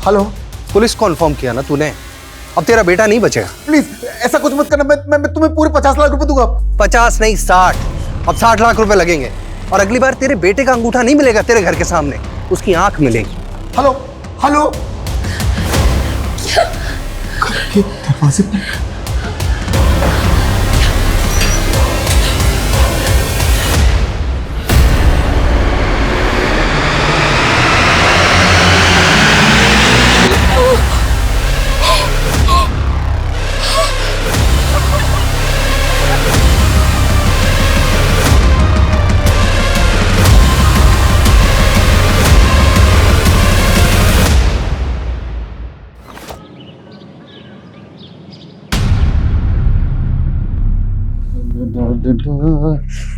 Hello. Police को inform किया ना तूने, अब तेरा बेटा नहीं बचेगा। प्लीज ऐसा कुछ मत करना, मैं तुम्हें पूरे 50 लाख रुपए दूंगा। 50 नहीं 60, अब 60 लाख रुपए लगेंगे। और अगली बार तेरे बेटे का अंगूठा नहीं मिलेगा तेरे घर के सामने, उसकी आंख मिलेगी। Hello hello. क्या दरवाजे पर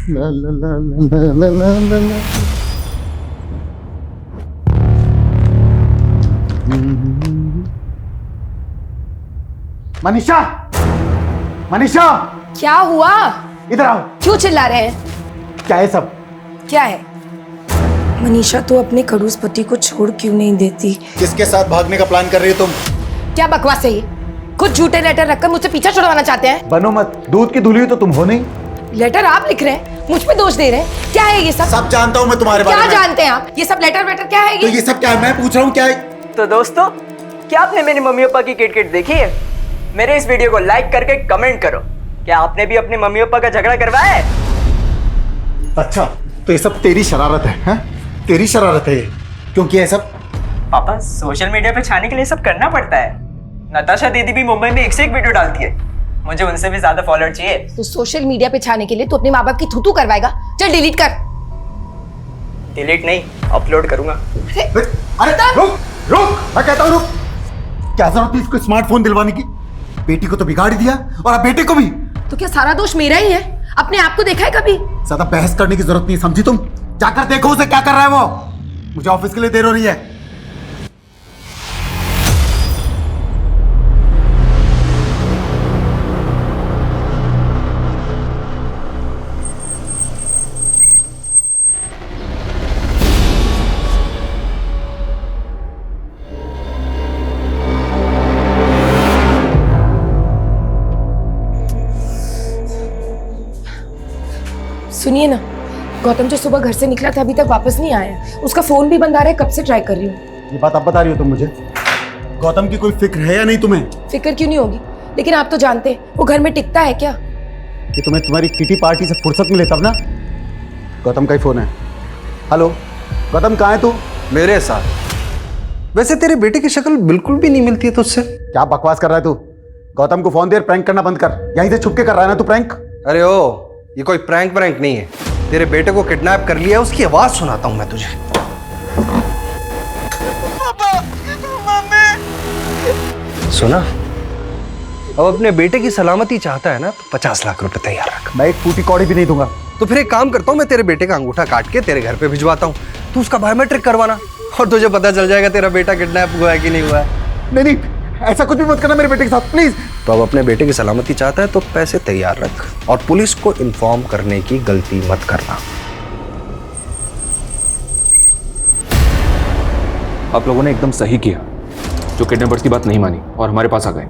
ला ला ला ला ला ला ला ला। मनीषा, मनीषा, क्या हुआ? इधर आओ। क्यों चिल्ला रहे हैं? क्या है सब? क्या है? मनीषा तो अपने खड़ूस पति को छोड़ क्यों नहीं देती? किसके साथ भागने का प्लान कर रही हो तुम? क्या बकवास है ये? कुछ झूठे लेटर रखकर मुझसे पीछा छुड़वाना चाहते हैं? बनो मत, दूध की धुली हुई तो तुम हो नहीं। लेटर आप लिख रहे हैं, मुझ पे दोष दे रहे हैं। क्या है ये सब? सब जानता हूँ मैं तुम्हारे बारे क्या में। जानते हैं आप? ये सब लेटर वेटर क्या है तो ये सब क्या है? मैं पूछ रहा हूँ क्या है? तो दोस्तों, क्या आपने मेरी मम्मी पापा की किट देखी है? मेरे इस वीडियो को लाइक करके कमेंट करो। क्या आपने भी अपने मम्मी पापा का झगड़ा करवाया है? अच्छा, तो ये सब तेरी शरारत है, हैं? तेरी शरारत है ये, क्योंकि ये सब पापा, सोशल मीडिया पे छाने के लिए सब करना पड़ता है। नताशा दीदी भी मुंबई में एक से एक वीडियो डालती है, मुझे उनसे भी ज्यादा फॉलोअर चाहिए। तो सोशल मीडिया पे छाने के लिए तो अपने माँ बाप की थूथू करवाएगा। चल डिलीट कर। डिलीट नहीं, अपलोड करूंगा। अरे रुक रुक, मैं कहता हूँ रुक। क्या जरूरत थी इसको स्मार्टफोन दिलवाने की? बेटी को तो बिगाड़ ही दिया और अब बेटे को भी। तो क्या सारा दोष मेरा ही है? अपने आप को देखा है कभी? ज्यादा बहस करने की जरूरत नहीं, समझी तुम? जाकर देखो उसे क्या कर रहा है वो। मुझे ऑफिस के लिए देर हो रही है। सुनिए ना, गौतम जो सुबह घर से निकला था अभी तक वापस नहीं आया। उसका फोन भी बंद आ रहा है, कब से ट्राई कर रही हूँ। ये बात अब बता रही हो तुम मुझे? गौतम की कोई फिक्र है या नहीं तुम्हें? फिक्र क्यों नहीं होगी, लेकिन आप तो जानते हैं वो घर में टिकता है क्या? कि तुम्हें तुम्हारी किटी पार्टी से फुर्सत मिले तब ना। गौतम का ही फोन है। हेलो गौतम, कहाँ है तू? मेरे साथ। वैसे तेरे बेटे की शक्ल बिल्कुल भी नहीं मिलती है तुझसे। क्या बकवास कर रहा है तू? गौतम को फोन दे, प्रैंक करना बंद कर। यहीं से छुप के कर रहा है ना तू प्रैंक? अरे ओ, ये कोई प्रैंक नहीं है। तेरे बेटे को किडनैप कर लिया, उसकी आवाज सुनाता हूं मैं तुझे। सुना? अब अपने बेटे की सलामती चाहता है ना, तो 50 लाख रुपए तैयार रख। मैं एक फूटी कौड़ी भी नहीं दूंगा। तो फिर एक काम करता हूँ, मैं तेरे बेटे का अंगूठा काट के तेरे घर पे भिजवाता हूँ। तू उसका बायोमेट्रिक करवाना और तुझे पता चल जाएगा तेरा बेटा किडनैप हुआ है कि नहीं हुआ है। नहीं नहीं, ऐसा कुछ भी मत करना मेरे बेटे के साथ प्लीज। तो अब अपने बेटे की सलामती चाहता है तो पैसे तैयार रख और पुलिस को इन्फॉर्म करने की गलती मत करना। आप लोगों ने एकदम सही किया जो किडनैपर्स की बात नहीं मानी और हमारे पास आ गए।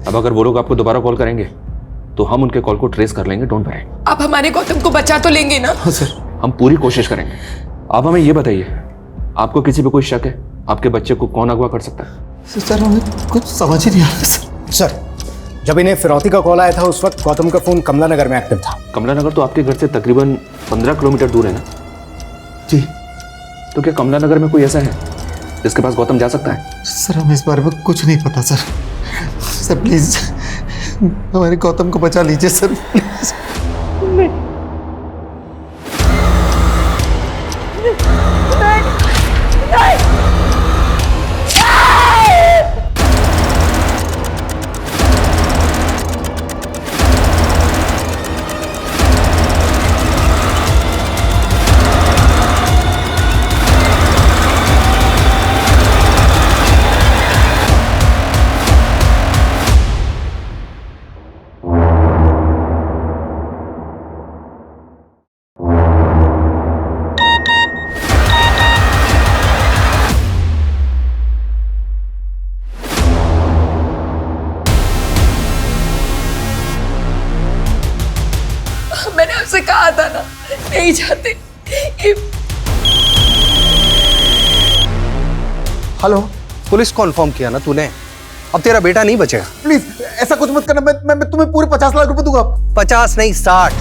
अब अगर वो लोग आपको दोबारा कॉल करेंगे तो हम उनके कॉल को ट्रेस कर लेंगे, डोंट वरी। आप हमारे गौतम को बचा तो लेंगे ना? हाँ सर, हम पूरी कोशिश करेंगे। आप हमें ये बताइए, आपको किसी पे कोई शक है? आपके बच्चे को कौन अगवा कर सकता है? सर हमें कुछ समझ ही नहीं आ रहा सर। जब इन्हें फिरौती का कॉल आया था उस वक्त गौतम का फोन कमला नगर में एक्टिव था। कमला नगर तो आपके घर से तकरीबन 15 किलोमीटर दूर है ना? जी। तो क्या कमला नगर में कोई ऐसा है जिसके पास गौतम जा सकता है? सर हमें इस बारे में कुछ नहीं पता सर। सर प्लीज हमारे गौतम को बचा लीजिए सर, प्लीज। कहा था ना, नहीं जाते। हेलो, पुलिस कॉन्फर्म किया ना तूने? अब तेरा बेटा नहीं बचेगा। प्लीज ऐसा कुछ मत करना, मैं तुम्हें पूरे 50 लाख रुपए दूंगा। 50 नहीं 60,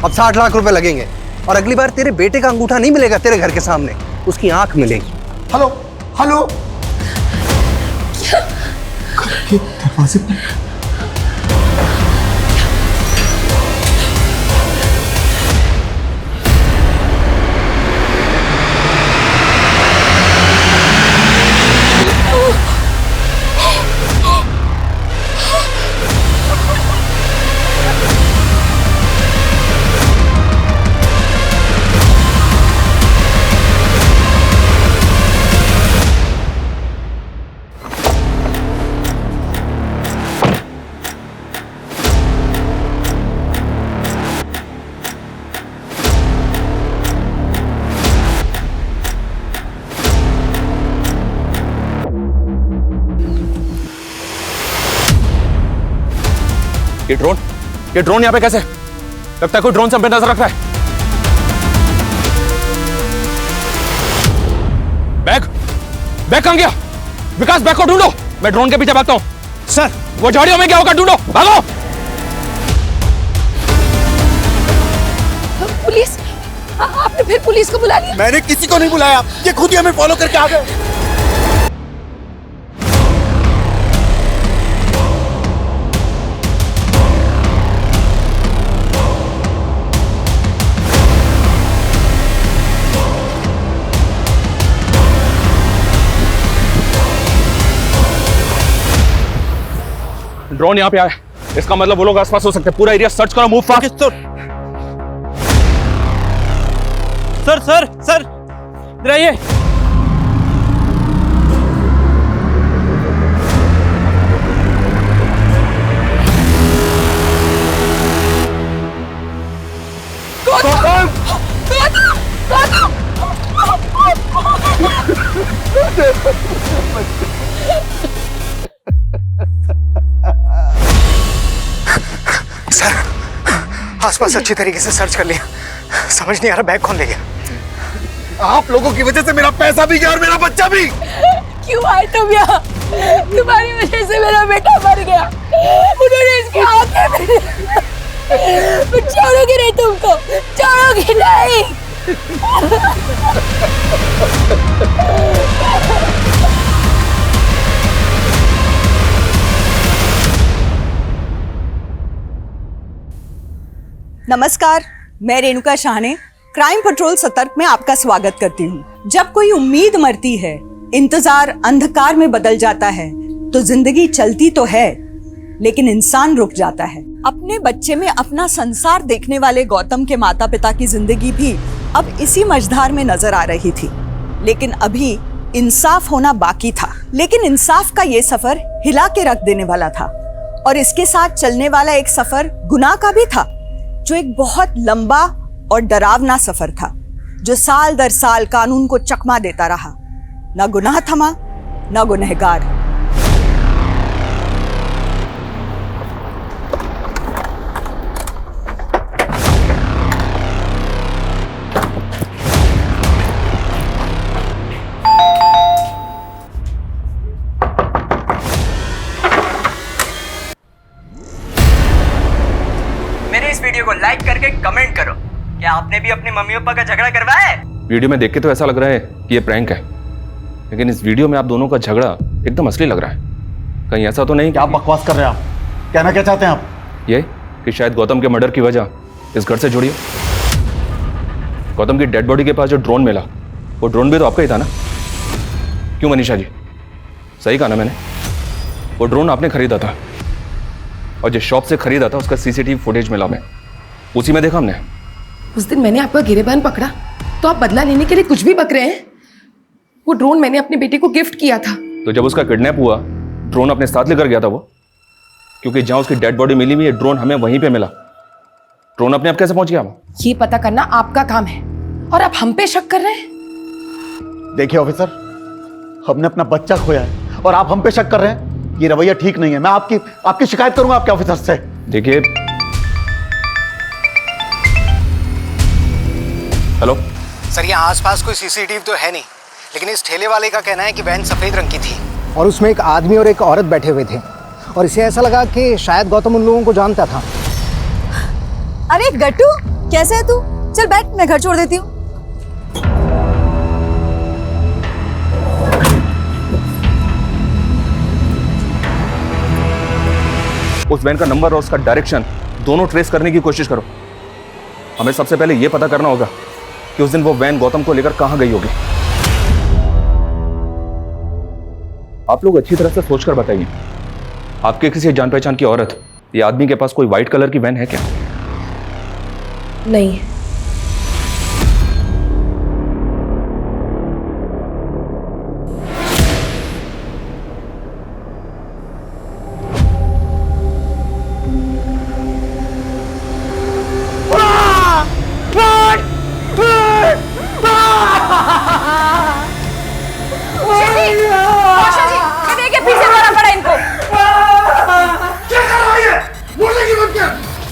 अब 60 लाख रुपए लगेंगे। और अगली बार तेरे बेटे का अंगूठा नहीं मिलेगा तेरे घर के सामने, उसकी आंख मिलेगी। हेलो हेलो, क्या दरवाजे पर? ये ड्रोन यहाँ पे कैसे? लगता है कोई ड्रोन से हम पे नजर रख रहा है। बैग कहां गया? विकास, बैग को ढूंढो, मैं ड्रोन के पीछे भागता हूं। सर, वो झाड़ियों में क्या होगा, ढूंढो, भागो। पुलिस? आपने फिर पुलिस को बुला लिया? मैंने किसी को नहीं बुलाया, ये खुद ही हमें फॉलो करके आ गए। ड्रोन यहाँ पे आया, इसका मतलब वो लोग आसपास हो सकते हैं। पूरा एरिया सर्च करो, मूव फास्ट। सर इधर आइए। सर, आसपास अच्छी तरीके से सर्च कर लिया, समझ नहीं आ रहा बैग कौन ले गया। आप लोगों की वजह से मेरा पैसा भी गया और मेरा बच्चा भी। क्यों आए तुम यहाँ? तुम्हारी वजह से मेरा बेटा मर गया, उन्होंने इसकी आंखें मेरी। छोड़ोगे नहीं तुमको, छोड़ोगे नहीं। नमस्कार, मैं रेणुका शाहने क्राइम पेट्रोल सतर्क में आपका स्वागत करती हूँ। जब कोई उम्मीद मरती है, इंतजार अंधकार में बदल जाता है, तो जिंदगी चलती तो है लेकिन इंसान रुक जाता है। अपने बच्चे में अपना संसार देखने वाले गौतम के माता पिता की जिंदगी भी अब इसी मझधार में नजर आ रही थी, लेकिन अभी इंसाफ होना बाकी था। लेकिन इंसाफ का ये सफर हिला के रख देने वाला था और इसके साथ चलने वाला एक सफर गुनाह का भी था, जो एक बहुत लंबा और डरावना सफर था, जो साल दर साल कानून को चकमा देता रहा। ना गुनाह थमा, ना गुनहगार। मेरे इस वीडियो को लाइक करके कमेंट करो, क्या आपने भी अपने मम्मी पापा का झगड़ा करवाया है? वीडियो में देख के तो ऐसा लग रहा है कि ये प्रैंक है, लेकिन इस वीडियो में आप दोनों का झगड़ा एकदम असली लग रहा है। कहीं ऐसा तो नहीं क्या बकवास कर रहे हैं आप? कहना क्या चाहते हैं आप? ये कि शायद गौतम के मर्डर की वजह इस घर से जुड़ी है। गौतम की डेड बॉडी के पास जो ड्रोन मिला, वो ड्रोन भी तो आपका ही था ना? क्यों मनीषा जी, सही कहा ना मैंने? वो ड्रोन आपने खरीदा था और जिस शॉप से खरीदा था उसका सीसीटीवी फुटेज मिला, मैं उसी में देखा हमने। उस दिन मैंने आपका गिरेबान पकड़ा तो आप बदला लेने के लिए कुछ भी बक रहे हैं। वो ड्रोन मैंने अपने बेटे को गिफ्ट किया था। तो जब उसका किडनैप हुआ, ड्रोन अपने साथ लेकर गया था वो, क्योंकि जहां उसकी डेड बॉडी मिली हुई है ड्रोन हमें वहीं पे मिला। ड्रोन अपने आप कैसे पहुंच गया? ये पता करना आपका काम है और आप हम पे शक कर रहे हैं। देखिए ऑफिसर, हमने अपना बच्चा खोया है और आप हम पे शक कर रहे हैं, ये रवैया ठीक नहीं है। मैं आपकी शिकायत करूंगा आपके ऑफिसर से। देखिए, हेलो। सर यहाँ आसपास कोई सीसीटीवी तो है नहीं, लेकिन इस ठेले वाले का कहना है कि वैन सफ़ेद रंग की थी और उसमें एक आदमी और एक औरत बैठे हुए थे, और इसे ऐसा लगा कि शायद गौतम उन लोगों को जानता था। अरे गट्टू, कैसे है तू? चल बैठ, मैं घर छोड़ देती हूँ। उस वैन का नंबर और उसका डायरेक्शन दोनों ट्रेस करने की कोशिश करो। हमें सबसे पहले यह पता करना होगा कि उस दिन वो वैन गौतम को लेकर कहां गई होगी। आप लोग अच्छी तरह से सोचकर बताइए, आपके किसी जान पहचान की औरत या आदमी के पास कोई व्हाइट कलर की वैन है क्या? नहीं।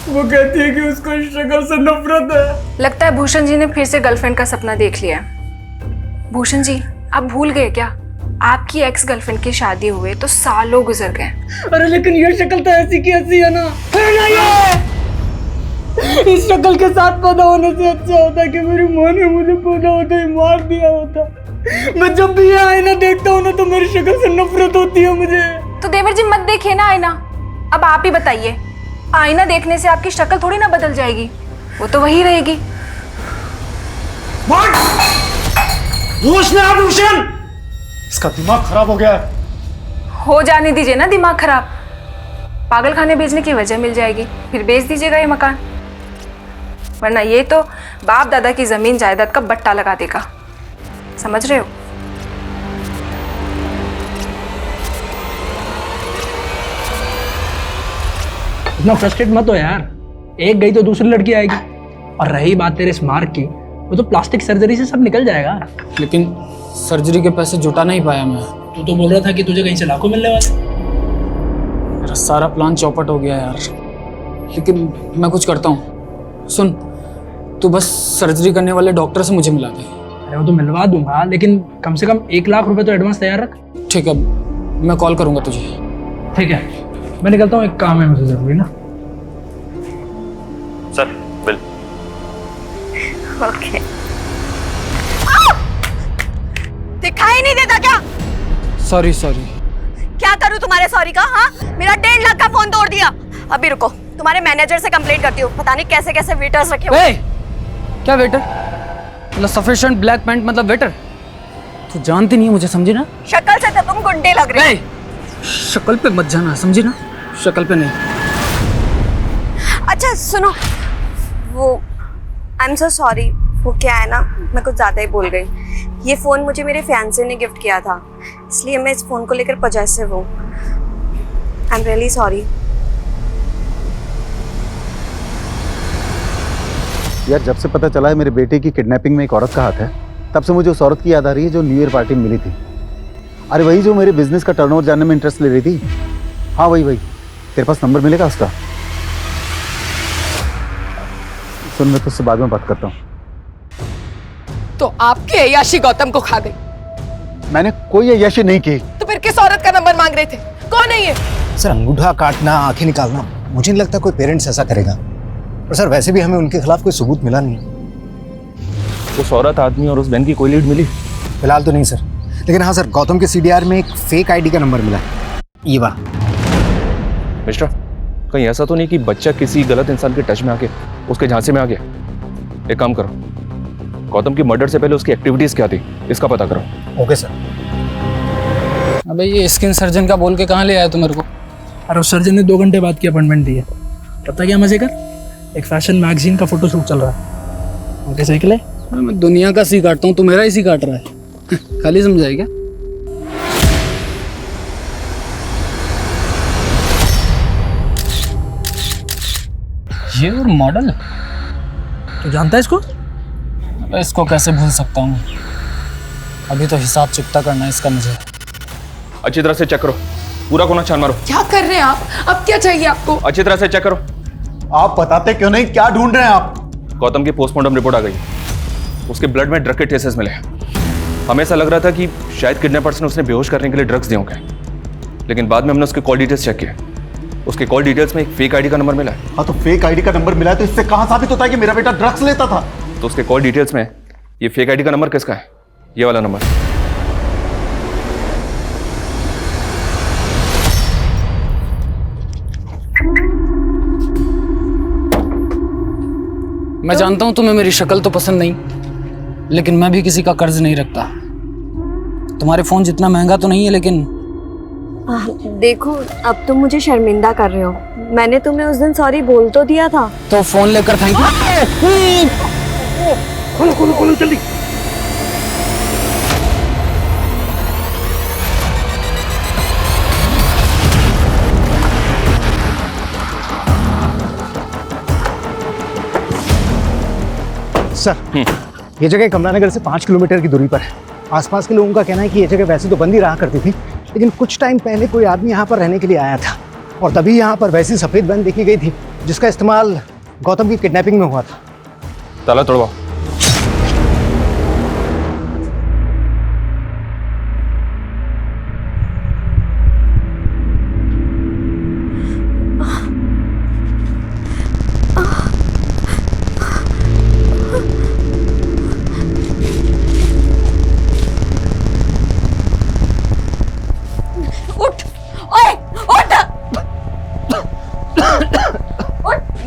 वो कहती है कि उसको इस शक्ल से नफरत है। लगता है भूषण जी ने फिर से गर्लफ्रेंड का सपना देख लिया। भूषण जी, आप भूल गए क्या? आपकी एक्स गर्लफ्रेंड की शादी हुए तो सालों गुजर गए। अरे लेकिन ये शक्ल तो ऐसी की ऐसी है ना। इस शक्ल के साथ पैदा होने से अच्छा होता कि मेरी माँ ने मुझे पैदा होते ही मार दिया होता। मैं जब भी ये आईना देखता हूँ ना तो मेरी शक्ल से नफरत होती है मुझे। तो देवर जी मत देखिए ना आईना। अब आप ही बताइए, आईना देखने से आपकी शक्ल थोड़ी ना बदल जाएगी, वो तो वही रहेगी। होश में आ भूषण, इसका दिमाग खराब हो गया है। हो जाने दीजिए ना दिमाग खराब। पागल खाने बेचने की वजह मिल जाएगी, फिर बेच दीजिएगा ये मकान, वरना ये तो बाप दादा की जमीन जायदाद का बट्टा लगा देगा। समझ रहे हो? इतना फ्रस्ट्रेट मत हो यार, एक गई तो दूसरी लड़की आएगी। और रही बात तेरे स्मार्ट की, वो तो प्लास्टिक सर्जरी से सब निकल जाएगा। लेकिन सर्जरी के पैसे जुटा नहीं पाया मैं। तू तो बोल रहा था कि तुझे कहीं से लाखों मिलने वाले। मेरा सारा प्लान चौपट हो गया यार। लेकिन मैं कुछ करता हूँ, सुन, तू बस सर्जरी करने वाले डॉक्टर से मुझे मिला दे। अरे वो तो मिलवा दूंगा, लेकिन कम से कम 1 लाख रुपए तो एडवांस तैयार रख। ठीक है, मैं कॉल करूँगा तुझे। ठीक है, मैं निकलता हूँ, एक काम है मुझे जरूरी ना। Sir bill. ओके। दिखाई नहीं देता क्या? सॉरी। क्या करूं तुम्हारे सॉरी का? हाँ, मेरा 1.5 लाख का फोन तोड़ दिया। अभी रुको, तुम्हारे मैनेजर से कंप्लेंट करती हूँ। पता नहीं कैसे कैसे वेटर्स रखे हुए। क्या वेटर? मतलब सफिशिएंट ब्लैक पैंट मतलब वेटर? तू जानती नहीं है मुझे, समझी ना? शक्ल से तो तुम गुंडे लग रहे हो। शक्ल पे मत जाना, समझी ना? शक्ल पे नहीं। अच्छा सुनो, वो आई एम सो सॉरी, वो क्या है ना, मैं कुछ ज़्यादा ही बोल गई। ये फ़ोन मुझे मेरे फियांसे ने गिफ्ट किया था, इसलिए मैं इस फ़ोन को लेकर पॉजेसिव हूँ। I am really sorry. यार जब से पता चला है मेरे बेटे की किडनैपिंग में एक औरत का हाथ है, तब से मुझे उस औरत की याद आ रही है जो न्यू ईयर पार्टी में मिली थी। अरे वही जो मेरे बिजनेस का टर्नओवर जानने में इंटरेस्ट ले रही थी। हाँ वही। तेरे पास नंबर मिलेगा उसका? सुन, मैं तुझसे बाद में बात करता हूँ। तो आपकी अय्याशी गौतम को खा गई। मैंने कोई अय्याशी नहीं की। तो फिर किस औरत का नंबर मांग रहे थे? कौन है ये? सर अंगूठा काटना, आंखें निकालना, मुझे नहीं लगता कोई पेरेंट्स ऐसा करेगा। और सर वैसे भी हमें उनके खिलाफ कोई सबूत मिला नहीं है। उस औरत, आदमी और उस बहन की कोई लीड मिली? फिलहाल तो नहीं सर, लेकिन हाँ सर, गौतम के CDR में एक फेक ID का नंबर मिला है, ये वाला। मिस्टर, कहीं ऐसा तो नहीं कि बच्चा किसी गलत इंसान के टच में आके उसके झांसे में आ गया? एक काम करो, गौतम की मर्डर से पहले उसकी एक्टिविटीज क्या थी इसका पता करो। Okay sir. अबे ये स्किन सर्जन का बोल के कहाँ ले आया तू मेरे को? और उस सर्जन ने 2 घंटे बाद की अपॉइंटमेंट दी है। पता क्या मजे कर, एक फैशन मैगजीन का फोटोशूट चल रहा है। ओके सही के लिए मैं दुनिया का सी काटता हूँ, तू मेरा ही सी काट रहा है। खाली समझाए क्या? ये और मॉडल, तू जानता है इसको? अबे इसको कैसे भूल सकता हूँ? अभी तो हिसाब चुकता करना है इसका मुझे। अच्छी तरह से चेक करो, पूरा कोना छान मारो। क्या कर रहे हैं आप? अब क्या चाहिए आपको? अच्छी तरह से चेक करो। आप बताते क्यों नहीं? क्या ढूंढ रहे हैं आप? गौतम की पोस्टमार्टम रिपोर्ट आ गई। उसके ब्लड में ड्रग के ट्रेसेस मिले। हमें ऐसा लग रहा था कि शायद किडनैपर्स ने उसने बेहोश करने के लिए ड्रग्स दिए होंगे, लेकिन बाद में हमने उसके कॉल डिटेल्स चेक किए। उसके कॉल डिटेल्स में एक फेक आईडी का नंबर मिला है। हाँ, तो फेक आईडी का नंबर मिला है, तो इससे कहाँ साबित होता है कि मेरा बेटा ड्रग्स लेता था? तो उसके कॉल डिटेल्स में ये फेक आईडी का नंबर किसका है? ये वाला नंबर। मैं जानता हूं तुम्हें मेरी शक्ल तो पसंद नहीं, लेकिन मैं भी किसी का कर्ज नहीं रखता। तुम्हारे फोन जितना महंगा तो नहीं है, लेकिन देखो अब तुम मुझे शर्मिंदा कर रहे हो। मैंने तुम्हें उस दिन सॉरी बोल तो दिया था। तो फोन लेकर थैंक यू। खोलो जल्दी। सर, ये जगह कमलानगर से 5 किलोमीटर की दूरी पर है। आसपास के लोगों का कहना है कि ये जगह वैसे तो बंद ही रहा करती थी, लेकिन कुछ टाइम पहले कोई आदमी यहाँ पर रहने के लिए आया था और तभी यहाँ पर वैसी सफ़ेद वैन देखी गई थी जिसका इस्तेमाल गौतम की किडनैपिंग में हुआ था। ताला तोड़वाओ।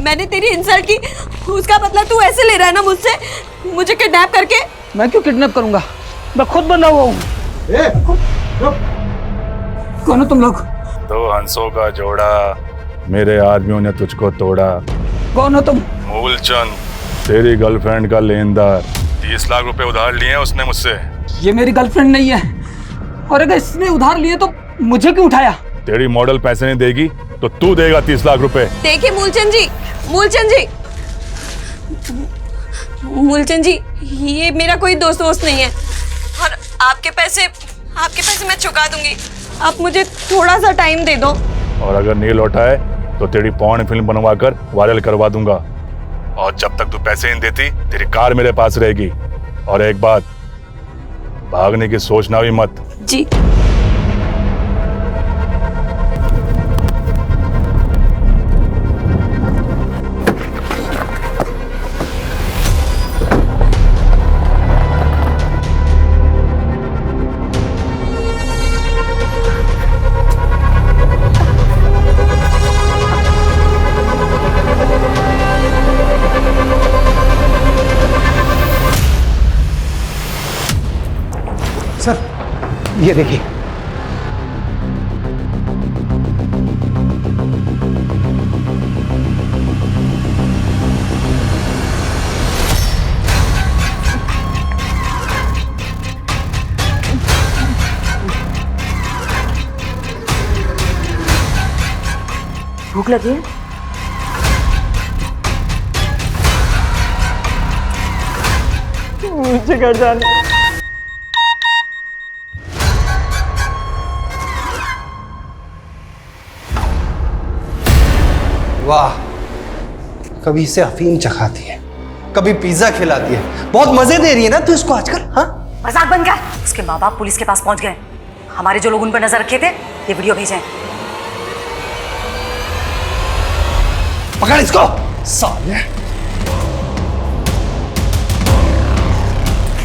मैंने तेरी इंसल्ट की, उसका बदला तू ऐसे ले रहा है ना मुझसे, मुझे किडनैप करके। मैं क्यों किडनैप करूंगा? मैं खुद बंधा हुआ हूँ। कौन हो तुम लोग? 2 हंसों का जोड़ा, मेरे आदमियों ने तुझको तोड़ा। कौन हो तुम? मूलचंद, तेरी गर्लफ्रेंड का लेनदार। 30 लाख रुपए उधार लिए हैं उसने मुझसे। ये मेरी गर्लफ्रेंड नहीं है, और अगर इसने उधार लिए तो मुझे क्यों उठाया? तेरी मॉडल पैसे नहीं देगी तो तू देगा 30 लाख रुपए। देखिए मूलचंद जी, ये मेरा कोई दोस्त नहीं है, और आपके पैसे मैं चुका दूंगी। आप मुझे थोड़ा सा टाइम दे दो। और अगर नहीं लौटाए तो तेरी पॉर्न फिल्म बनवाकर वायरल करवा दूंगा, और जब तक तू पैसे नहीं देती तेरी कार मेरे पास रहेगी। और एक बात, भागने की सोचना भी मत। जी। सर, ये देखिए। भूख लगी है? मुझे घर जाना। वाह, कभी इसे अफीम चखाती है, कभी पिज्जा खिलाती है। बहुत मजे दे रही है ना तू इसको आजकल। हाँ, मजाक बन गया। उसके माँ बाप पुलिस के पास पहुंच गए। हमारे जो लोग उन पर नजर रखे थे ये वीडियो भेजे। पकड़ इसको साले।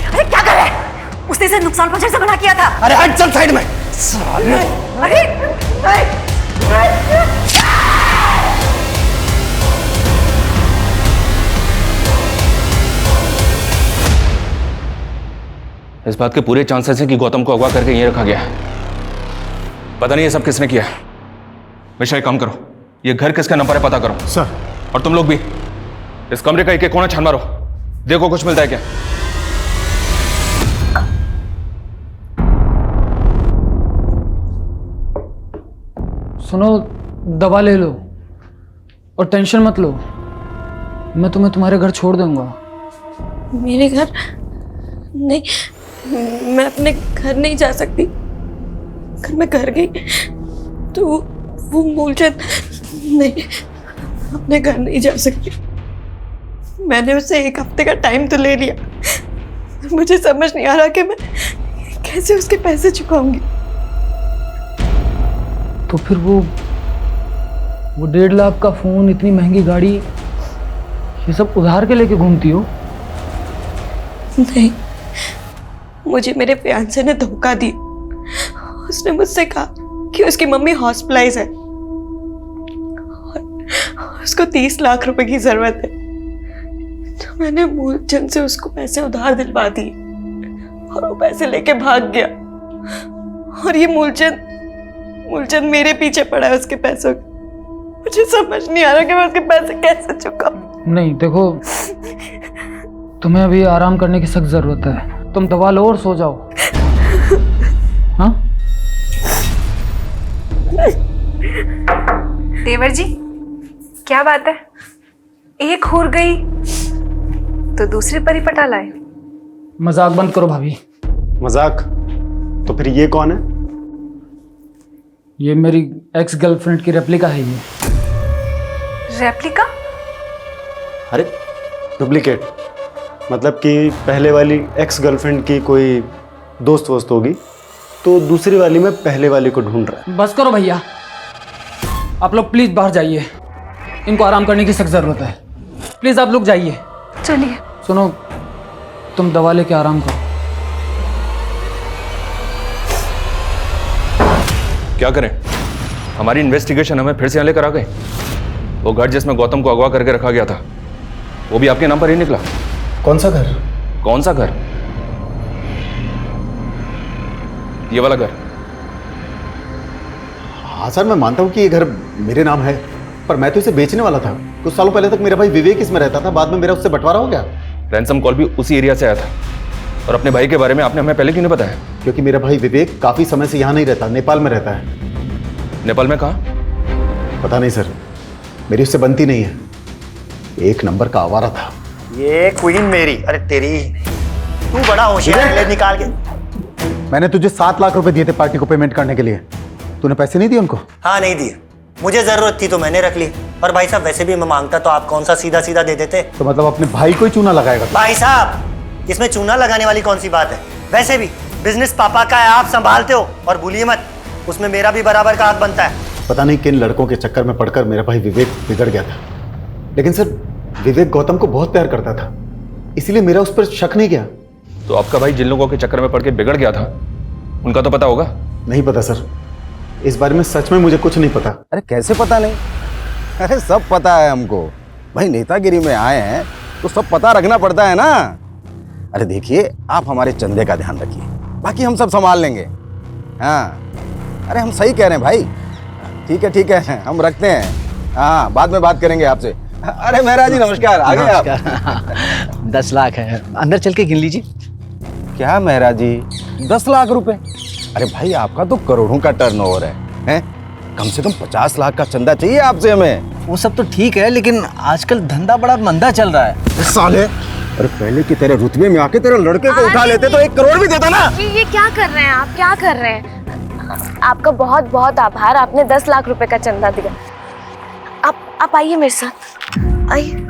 अरे क्या कर रहे हैं? उसने इसे नुकसान पहुंचाने से मना किया था। अरे हट, चल साइड में साले। इस बात के पूरे चांसेस हैं कि गौतम को अगवा करके यहीं रखा गया है। पता नहीं ये सब किसने किया है। मिश्रा, एक काम करो, ये घर किसका नंबर है पता करो। सर। और तुम लोग भी इस कमरे का एक कोना छान मारो, देखो कुछ मिलता है क्या। सुनो, दवा ले लो और टेंशन मत लो। मैं तुम्हें तुम्हारे घर छोड़ दूंगा। मेरे घर नहीं, मैं अपने घर नहीं जा सकती। अगर मैं घर गई तो वो मूलचंद, नहीं, अपने घर नहीं जा सकती। मैंने उससे 1 हफ्ते का टाइम तो ले लिया, मुझे समझ नहीं आ रहा कि मैं कैसे उसके पैसे चुकाऊंगी। तो फिर वो 1.5 लाख का फोन, इतनी महंगी गाड़ी, ये सब उधार के लेके घूमती हो? नहीं, मुझे मेरे फियांसे ने धोखा दिया। उसने मुझसे कहा कि उसकी मम्मी हॉस्पिटलाइज है और उसको 30 लाख रुपए की जरूरत है। तो मैंने मूलचंद से उसको पैसे उधार दिलवा दिए और वो पैसे लेके भाग गया। और ये मूलचंद मेरे पीछे पड़ा है उसके पैसों के। मुझे समझ नहीं आ रहा कि मैं उसके पैसे कैसे चुकाऊं। नहीं देखो, तुम्हें अभी आराम करने की सख्त जरूरत है। तुम दवा लो और सो जाओ। हाँ? देवर जी, क्या बात है? एक हुर गई तो दूसरी परी पटा लाए। मजाक बंद करो भाभी। मजाक? तो फिर ये कौन है? ये मेरी एक्स गर्लफ्रेंड की रेप्लिका है। ये रेप्लिका? अरे डुप्लीकेट, मतलब कि पहले वाली एक्स गर्लफ्रेंड की कोई दोस्त वोस्त होगी, तो दूसरी वाली में पहले वाली को ढूंढ रहा है। बस करो भैया, आप लोग प्लीज बाहर जाइए। इनको आराम करने की सख्त जरूरत है। प्लीज आप लोग जाइए। चलिए। सुनो, तुम दवा लेके आराम करो। क्या करें? हमारी इन्वेस्टिगेशन हमें फिर से यहाँ लेकर आ गए। वो घर जिसमें गौतम को अगवा करके रखा गया था, वो भी आपके नाम पर ही निकला। कौन सा घर? कौन सा घर? ये वाला घर। हाँ सर, मैं मानता हूँ कि ये घर मेरे नाम है, पर मैं तो इसे बेचने वाला था। कुछ सालों पहले तक मेरा भाई विवेक इसमें रहता था, बाद में मेरा उससे बंटवारा हो गया। रैंसम कॉल भी उसी एरिया से आया था। और अपने भाई के बारे में आपने हमें पहले क्यों नहीं बताया? क्योंकि मेरा भाई विवेक काफी समय से यहाँ नहीं रहता, नेपाल में रहता है। नेपाल में कहाँ? पता नहीं सर, मेरी उससे बनती नहीं है। एक नंबर का आवारा था ये क्वीन मेरी। अरे तेरी, तू बड़ा होशियार है, निकाल के। मैंने तुझे 7 लाख रुपए दिए थे पार्टी को पेमेंट करने के लिए, तूने पैसे नहीं दिए उनको? हाँ नहीं दिए, मुझे जरूरत थी तो मैंने रख ली। और भाई साहब वैसे भी मैं मांगता तो आप कौन सा सीधा सीधा दे देते। तो मतलब अपने भाई को ही चूना लगाएगा? भाई साहब इसमें चूना लगाने वाली कौन सी बात है? वैसे भी बिजनेस पापा का है, आप संभालते हो। और भूलिए मत, उसमें मेरा भी बराबर का हाथ बनता है। पता नहीं किन लड़कों के चक्कर में पड़कर मेरा भाई विवेक बिगड़ गया था। लेकिन सर, विवेक गौतम को बहुत प्यार करता था, इसलिए मेरा उस पर शक नहीं गया। तो आपका भाई जिन लोगों के चक्कर में पड़ के बिगड़ गया था, उनका तो पता होगा? नहीं पता सर, इस बारे में सच में मुझे कुछ नहीं पता। अरे कैसे पता नहीं? अरे सब पता है हमको। भाई नेतागिरी में आए हैं तो सब पता रखना पड़ता है ना। अरे देखिए, आप हमारे चंदे का ध्यान रखिए, बाकी हम सब संभाल लेंगे। हाँ, अरे हम सही कह रहे हैं भाई। ठीक है, हम रखते हैं। हाँ, बाद में बात करेंगे आपसे। अरे मेहरा जी नमस्कार, आ गए आप? 10 लाख है, अंदर चल के गिन लीजिए। क्या मेहरा जी, 10 लाख रुपए? अरे भाई आपका तो करोड़ों का टर्नओवर है? कम से कम 50 लाख का चंदा चाहिए आपसे हमें। वो सब तो ठीक है, लेकिन आजकल धंधा बड़ा मंदा चल रहा है। साले, अरे पहले की तेरे रुतबे में आके तेरे लड़के को उठा लेते तो 1 करोड़ भी देता ना। ये क्या कर रहे हैं आप? क्या कर रहे हैं? आपका बहुत बहुत आभार, आपने 10 लाख रुपए का चंदा दिया। आप आइए मेरे साथ, आइए।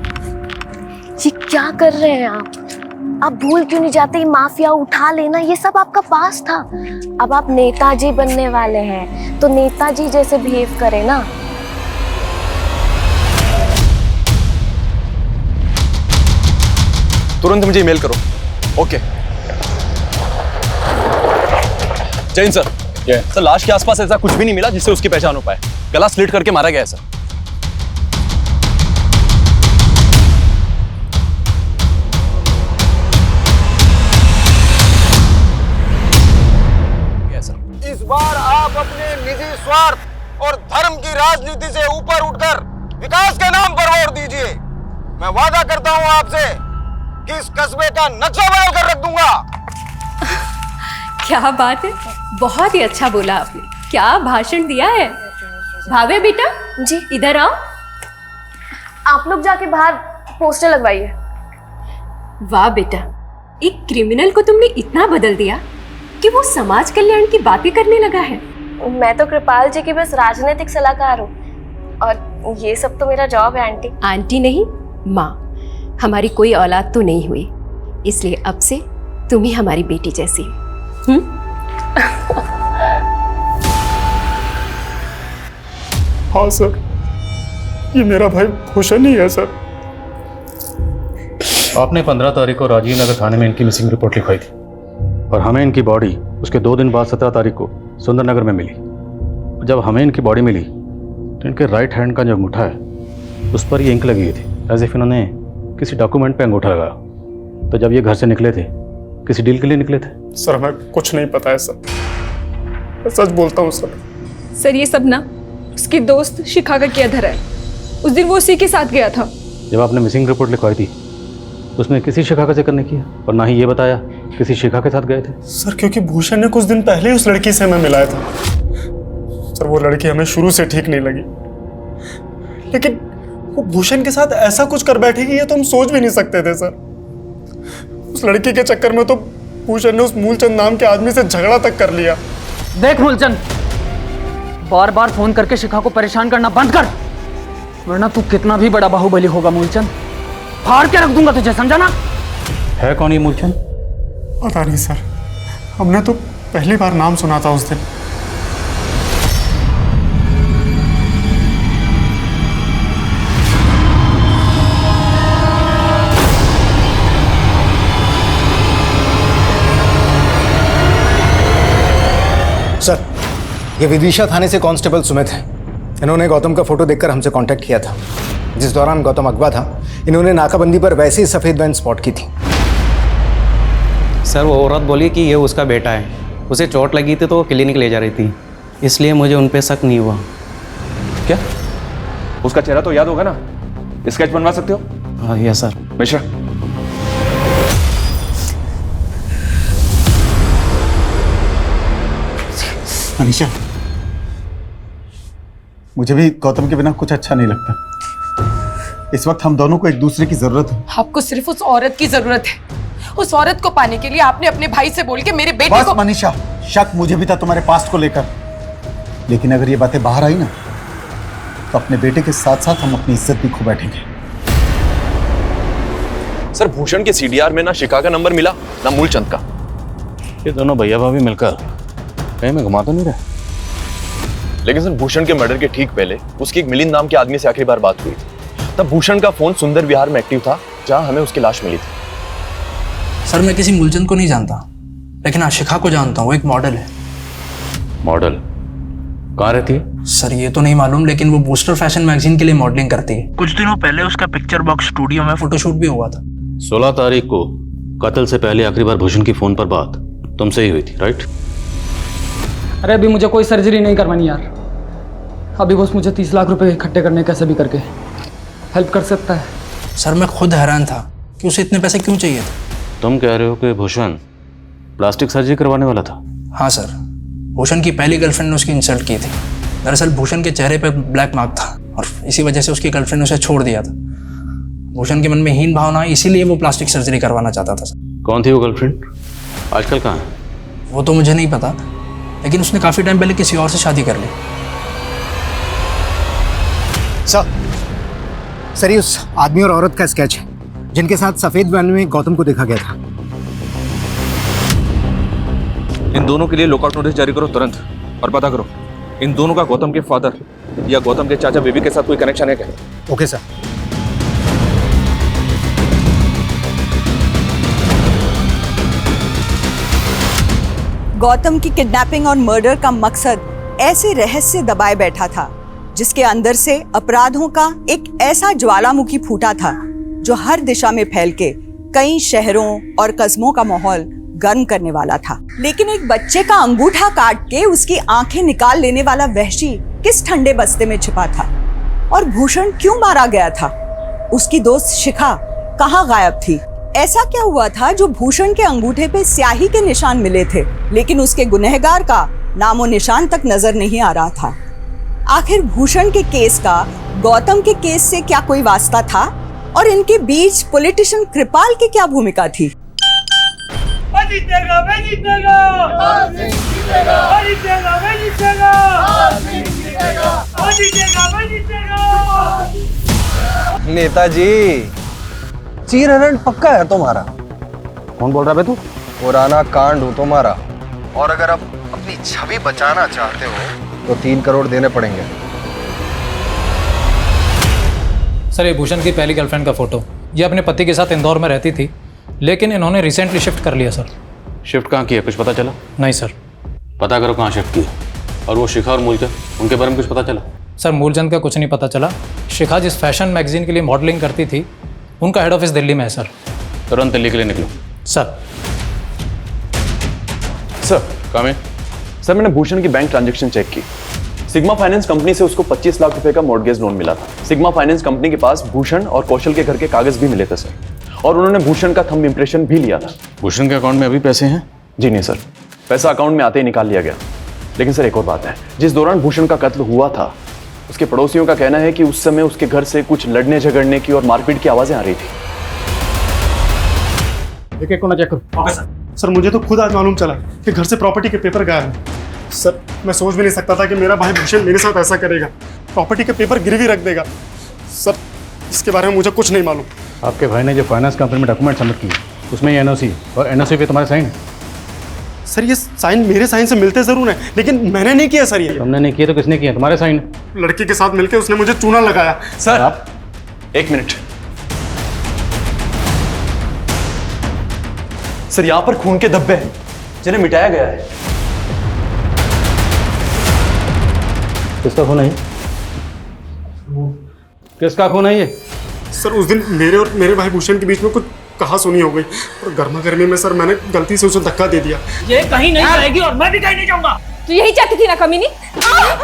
ये क्या कर रहे हैं आप भूल क्यों नहीं जाते? ये माफिया उठा लेना, ये सब आपका पास था। अब आप नेताजी बनने वाले हैं, तो नेताजी जैसे बिहेव करें ना। तुरंत मुझे ईमेल करो। ओके। जैन सर, सर लाश के आसपास ऐसा कुछ भी नहीं मिला जिससे उसकी पहचान हो पाए। गला स्लिट करके मारा गया है सर। इस बार आप अपने निजी स्वार्थ और धर्म की राजनीति से ऊपर उठकर विकास के नाम पर वोट दीजिए। मैं वादा करता हूं आपसे कि इस कस्बे का नक्शा बदल कर रख दूंगा। क्या बात है, बहुत ही अच्छा बोला आपने। क्या भाषण दिया है। भावे बेटा जी, इधर आओ। आप लोग जाके बाहर पोस्टर लगवाइए। वाह बेटा, एक क्रिमिनल को तुमने इतना बदल दिया कि वो समाज कल्याण की बातें करने लगा है। मैं तो कृपाल जी की बस राजनीतिक सलाहकार हूँ, और ये सब तो मेरा जॉब है आंटी। आंटी नहीं, माँ। हमारी कोई औलाद तो नहीं हुई, इसलिए अब से तुम ही हमारी बेटी जैसी हो। हाँ सर, ये मेरा भाई भूषण ही है सर। आपने 15 तारीख को राजीव नगर थाने में इनकी मिसिंग रिपोर्ट लिखवाई थी और हमें इनकी बॉडी उसके 2 दिन बाद 17 तारीख को सुंदर नगर में मिली। जब हमें इनकी बॉडी मिली तो इनके राइट हैंड का जो अंगूठा है उस पर ये इंक लगी हुई थी, एज इफ इन्होंने किसी डॉक्यूमेंट पे अंगूठा लगाया। तो जब ये घर से निकले थे किसी डील के लिए निकले थे? सर हमें कुछ नहीं पता है सर, मैं सच बोलता हूँ सर। सर ये सब ना उसकी दोस्त शिखा का किया धरा है। उस दिन वो उसी के साथ गया था। जब आपने मिसिंग रिपोर्ट लिखवाई थी उसमें किसी शिखा का जिक्र नहीं किया और ना ही ये बताया किसी शिखा के साथ गए थे। सर क्योंकि भूषण ने कुछ दिन पहले ही उस लड़की से हमें मिलाया था। सर वो लड़की हमें शुरू से ठीक नहीं लगी, लेकिन वो भूषण के साथ ऐसा कुछ कर बैठेगी ये तो हम सोच भी नहीं सकते थे सर। उस लड़की के चक्कर में तो भूषण ने उस मूलचंद नाम के आदमी से झगड़ा तक कर लिया। देख मूलचंद, बार बार फोन करके शिखा को परेशान करना बंद कर, वरना तू कितना भी बड़ा बाहुबली होगा मूलचंद, फाड़ के रख दूंगा तुझे, समझा ना? है कौन ये मूलचंद? पता नहीं सर, हमने तो पहली बार नाम सुना था उस दिन। सर, ये विदिशा थाने से कांस्टेबल सुमित है। इन्होंने गौतम का फोटो देखकर हमसे कांटेक्ट किया था। जिस दौरान गौतम अगवा था इन्होंने नाकाबंदी पर वैसे ही सफ़ेद वैन स्पॉट की थी। सर वो औरत बोली कि ये उसका बेटा है, उसे चोट लगी थी तो वो क्लिनिक ले जा रही थी, इसलिए मुझे उन पे शक नहीं हुआ। क्या उसका चेहरा तो याद होगा ना? स्केच बनवा सकते हो? हाँ यस सर। मिश्रा मनीषा, मुझे भी गौतम के बिना कुछ अच्छा नहीं लगता। इस वक्त हम दोनों को एक दूसरे की जरूरत है। आपको सिर्फ उस औरत की जरूरत है। उस औरत को पाने के लिए आपने अपने भाई से बोल के मेरे बेटे बस को। मनीषा, शक मुझे भी था तुम्हारे पास्ट को लेकर, लेकिन अगर ये बातें बाहर आई ना तो अपने बेटे के साथ साथ हम अपनी इज्जत भी खो बैठेंगे। सर भूषण के सीडीआर में ना शिखा का नंबर मिला ना मूलचंद का। ये दोनों भैया भाभी मिलकर कहीं में घुमा तो नहीं रहे? लेकिन सर भूषण के मर्डर के ठीक पहले उसकी एक मिलिंद नाम के आदमी से आखिरी बार बात हुई थी। तब भूषण का फोन सुंदर विहार में एक्टिव था जहां हमें उसकी लाश मिली थी। सर मैं किसी मूलचंद को नहीं जानता, लेकिन हाँ शिखा को जानता हूँ। वो एक मॉडल है। मॉडल? कहाँ रहती है? सर ये तो नहीं मालूम, लेकिन वो बूस्टर फैशन मैगजीन के लिए मॉडलिंग करती है। कुछ दिनों पहले उसका पिक्चर बॉक्स स्टूडियो में फोटोशूट भी हुआ था। 16 तारीख को कत्ल से पहले आखिरी बार भूषण की फोन पर बात तुमसे ही हुई थी, राइट? अरे अभी मुझे कोई सर्जरी नहीं करवानी यार। अभी बस मुझे 30 लाख रुपए इकट्ठे करने कैसे भी करके हेल्प कर सकता है। सर मैं खुद हैरान था कि उसे इतने पैसे क्यों चाहिए थे। तुम कह रहे हो कि भूषण प्लास्टिक सर्जरी करवाने वाला था? हाँ सर, भूषण की पहली गर्लफ्रेंड ने उसकी इंसल्ट की थी। दरअसल भूषण के चेहरे पर ब्लैक मार्क था और इसी वजह से उसकी गर्लफ्रेंड ने उसे छोड़ दिया था। भूषण के मन में हीन भावना आई, इसीलिए वो प्लास्टिक सर्जरी करवाना चाहता था। सर कौन थी वो गर्लफ्रेंड? आजकल कहाँ है? वो तो मुझे नहीं पता, लेकिन उसने काफ़ी टाइम पहले किसी और से शादी कर ली। सर ये उस आदमी और औरत का स्केच है जिनके साथ सफेद वैन में गौतम को देखा गया था। इन दोनों के लिए लुकआउट नोटिस जारी करो तुरंत और पता करो इन दोनों का गौतम के फादर या गौतम के चाचा बेबी के साथ कोई कनेक्शन है क्या? Okay sir. गौतम की किडनैपिंग और मर्डर का मकसद ऐसे रहस्य दबाए बैठा था जिसके अंदर से अपराधों का एक ऐसा ज्वालामुखी फूटा था जो हर दिशा में फैल के कई शहरों और कस्बों का माहौल गर्म करने वाला था। लेकिन एक बच्चे का अंगूठा काट के उसकी आंखें निकाल लेने वाला वहशी किस ठंडे बस्ते में छिपा था और भूषण क्यों मारा गया था? उसकी दोस्त शिखा कहाँ गायब थी? ऐसा क्या हुआ था जो भूषण के अंगूठे पे स्याही के निशान मिले थे लेकिन उसके गुनहगार का नामो निशान तक नजर नहीं आ रहा था? आखिर भूषण के केस का गौतम के केस से क्या कोई वास्ता था और इनके बीच पॉलिटिशियन कृपाल की क्या भूमिका थी? नेताजी, चीरहरण पक्का है तुम्हारा। कौन बोल रहा है तू? पुराना कांड हो तुम्हारा, और अगर आप अपनी छवि बचाना चाहते हो तो 3 करोड़ देने पड़ेंगे। सर, ये भूषण की पहली गर्लफ्रेंड का फोटो, ये अपने पति के साथ इंदौर में रहती थी, लेकिन इन्होंने रिसेंटली शिफ्ट कर लिया सर। शिफ्ट कहाँ किया, कुछ पता चला? नहीं सर। पता करो कहाँ शिफ्ट किया। और वो शिखा और मूलचंद, उनके बारे में कुछ पता चला? सर, मूलचंद का कुछ नहीं पता चला। शिखा जिस फैशन मैगजीन के लिए मॉडलिंग करती थी, उनका हेड ऑफिस दिल्ली में है सर। तुरंत दिल्ली के लिए निकलो। सर। सर काम है? सर, मैंने भूषण की बैंक ट्रांजैक्शन चेक की। सिग्मा फाइनेंस कंपनी से उसको 25 लाख रुपए का मॉर्गेज लोन मिला था। सिग्मा फाइनेंस कंपनी के पास भूषण और कौशल के घर के कागज भी मिले थे सर, और उन्होंने भूषण का थंब इंप्रेशन भी लिया था। भूषण के अकाउंट में अभी पैसे हैं? जी नहीं सर, पैसा अकाउंट में आते ही निकाल लिया गया। लेकिन सर एक और बात है, जिस दौरान भूषण का कत्ल हुआ था, उसके पड़ोसियों का कहना है कि उस समय उसके घर से कुछ लड़ने झगड़ने की और मारपीट की आवाजें आ रही थी। एक कोना चेक करो। Okay sir. सर, मुझे तो खुद आज मालूम चला कि घर से प्रॉपर्टी के पेपर गायब हैं। सर, मैं सोच भी नहीं सकता था कि मेरा भाई भूषण मेरे साथ ऐसा करेगा, प्रॉपर्टी के पेपर गिरवी रख देगा। सर, इसके बारे में मुझे कुछ नहीं मालूम। आपके भाई ने जो फाइनेंस कंपनी में डॉक्यूमेंट सबमिट किए, उसमें ये एनओसी और एनओसी पे तुम्हारे साइन? सर, ये साइन मेरे साइन से मिलते जरूर हैं, लेकिन मैंने नहीं किया सर। ये तुमने नहीं किया तो किसने किया? तुम्हारे साइन। लड़की के साथ मिलकर उसने मुझे चूना लगाया। सर आप 1 मिनट। सर, यहां पर खून के धब्बे हैं जिन्हें मिटाया गया है। किसका खून है? किसका खून है ये? सर, उस दिन मेरे और मेरे भाई भूषण के बीच में कुछ कहा सुनी हो गई, और गर्मा गर्मी में सर मैंने गलती से उसे धक्का दे दिया। ये कहीं नहीं जाएगी और मैं भी कहीं नहीं जाऊंगा। तो यही चाहती थी ना कमीनी?